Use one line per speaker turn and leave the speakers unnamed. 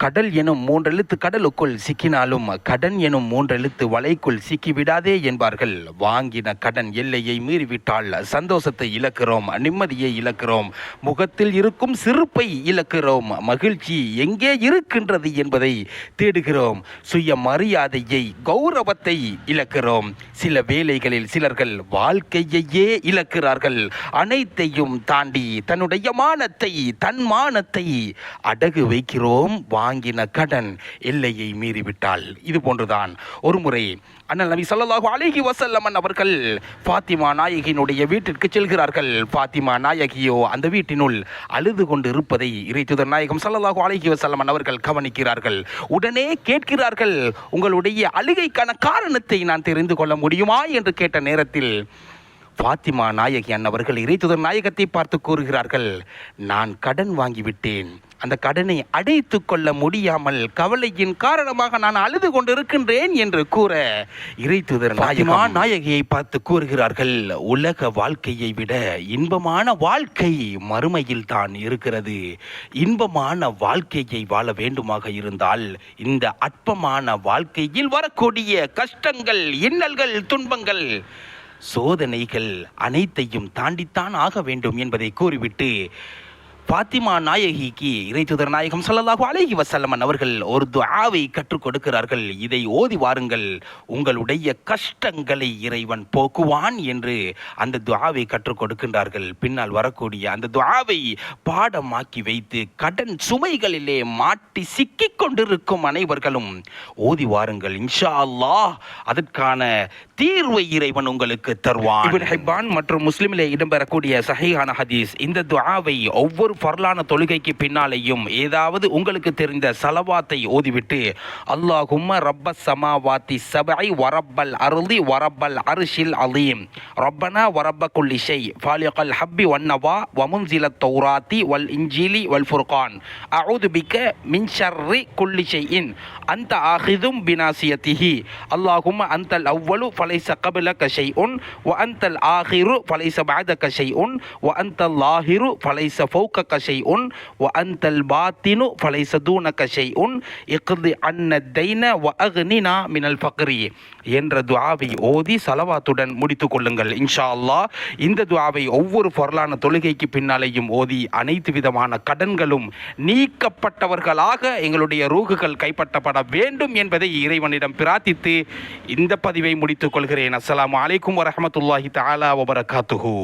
கடல் எனும் மூன்றெழுத்து கடலுக்குள் சிக்கினாலும் கடன் எனும் மூன்றெழுத்து வலைக்குள் சிக்கிவிடாதே என்பார்கள். வாங்கின கடன் எல்லையை மீறிவிட்டால் சந்தோஷத்தை இழக்கிறோம், நிம்மதியை இழக்கிறோம், முகத்தில் இருக்கும் சிரிப்பை இழக்கிறோம், மகிழ்ச்சி எங்கே இருக்கின்றது என்பதை தேடுகிறோம், சுய மரியாதையை கௌரவத்தை இழக்கிறோம். சில வேளைகளில் சிலர்கள் வாழ்க்கையையே இழக்கிறார்கள். அனைத்தையும் தாண்டி தன்னுடைய மானத்தை தன்மானத்தை அடகு வைக்கிறோம். வாங்கின கடன் எல்லையை மீறிவிட்டால். இது போன்றுதான் ஒருமுறை அண்ணல் நபி ஸல்லல்லாஹு அலைஹி வஸல்லம் அவர்கள் ஃபாத்திமா நாயகியினுடைய வீட்டிற்கு செல்கிறார்கள். ஃபாத்திமா நாயகியோ அந்த வீட்டினுள் அழுது கொண்டு இருப்பதை இறைத்தூதர் நாயகம் ஸல்லல்லாஹு அலைஹி வஸல்லம் அவர்கள் கவனிக்கிறார்கள். உடனே கேட்கிறார்கள், உங்களுடைய அழுகைக்கான காரணத்தை நான் தெரிந்து கொள்ள முடியுமா என்று கேட்ட நேரத்தில் ஃபாத்திமா நாயகி அன்னவர்கள் இறைத்தூதர் நாயகத்தை பார்த்து கூறுகிறார்கள், நான் கடன் வாங்கிவிட்டேன், அந்த கடனை அடைத்து கொள்ள முடியாமல் கவலையின் காரணமாக நான் அழுது கொண்டிருக்கின்றேன் என்று கூற இறைத்தூதர் நாயகியை பார்த்து கூறுகிறார்கள், உலக வாழ்க்கையை விட இன்பமான வாழ்க்கை மறுமையில் தான் இருக்கிறது. இன்பமான வாழ்க்கையை வாழ வேண்டுமாக இருந்தால் இந்த அற்பமான வாழ்க்கையில் வரக்கூடிய கஷ்டங்கள், இன்னல்கள், துன்பங்கள், சோதனைகள் அனைத்தையும் தாண்டித்தான் ஆக வேண்டும் என்பதை கூறிவிட்டு ஃபாத்திமா நாயகிக்கு இறைத்தூதர் நாயகம் ஸல்லல்லாஹு அலைஹி வஸல்லம் அவர்கள் ஒரு துஆவை கற்றுக் கொடுக்கிறார்கள். இதை ஓதி வாருங்கள், உங்களுடைய கஷ்டங்களை இறைவன் போக்குவான் என்று அந்த துஆவை கற்றுக் கொடுக்கின்றார்கள். பின்னால் வரக்கூடிய அந்த துஆவை பாடமாக்கி வைத்து கடன் சுமைகளிலே மாட்டி சிக்கிக் கொண்டிருக்கும் அனைவர்களும் ஓதி வாருங்கள். இன்ஷா அல்லாஹ் அதற்கான தீர்வை இறைவன் உங்களுக்கு தருவான். இப்னு ஹிப்பான் மற்றும் முஸ்லிமிலே இடம்பெறக்கூடிய சஹீஹான ஹதீஸ். இந்த துஆவை ஒவ்வொரு ஃபர்லான தொழுகைக்கு பின்னாலேயும் ஏதாவது உங்களுக்கு தெரிந்த ஸலவாத்தை ஓதிவிட்டு அல்லாஹும்ம ரப்பஸ் ஸமாவாத்தி ஸபஇ வரப்பல் அர்தி வரப்பல் அர்ஷில் அலீம் ரப்பனா வரப்ப குல்லி ஷை ஃபாலிகல் ஹப்பி வன்னவா வமுன்சிலத் தௌராத்தி வல் இன்ஜீலி வல் ஃபுர்கான் அஊது பிக்க மின் ஷர்ரி குல்லி ஷைஇன் அந்த ஆகிதும் பினாசியத்திஹி அல்லாஹும்ம அந்தல் அவ்வலு ஃபலைஸ கப்லக ஷைஉன் வ அந்தல் ஆகிரு ஃபலைஸ பஅதக ஷைஉன் வ அந்தல் லாஹிரு ஃபலைஸ ஃபௌக ஷைஉன் வ அன்தல் பாத்தினு ஃபலைஸ தூனக ஷைஉன் இக்தி அன்ன தைன வ அக்னினா மினல் ஃபக்ரி என்ற துஆவை ஓதி ஸலவாத்துடன் முடித்துக் கொள்ளுங்கள். இன்ஷா அல்லாஹ் இந்த துஆவை ஒவ்வொரு ஃபர்லான தொழுகைக்கு பின்னாலேயும் ஓதி அனைத்து விதமான கடன்களும் நீக்கப்பட்டவர்களாக எங்களுடைய ரூகுகள் கைப்பற்றப்பட வேண்டும் என்பதை இறைவனிடம் பிரார்த்தித்து இந்த பதிவை முடித்துக் கொள்கிறேன். அஸ்ஸலாமு அலைக்கும் வரஹ்மத்துல்லாஹி தஆலா வ பரகாத்துஹு.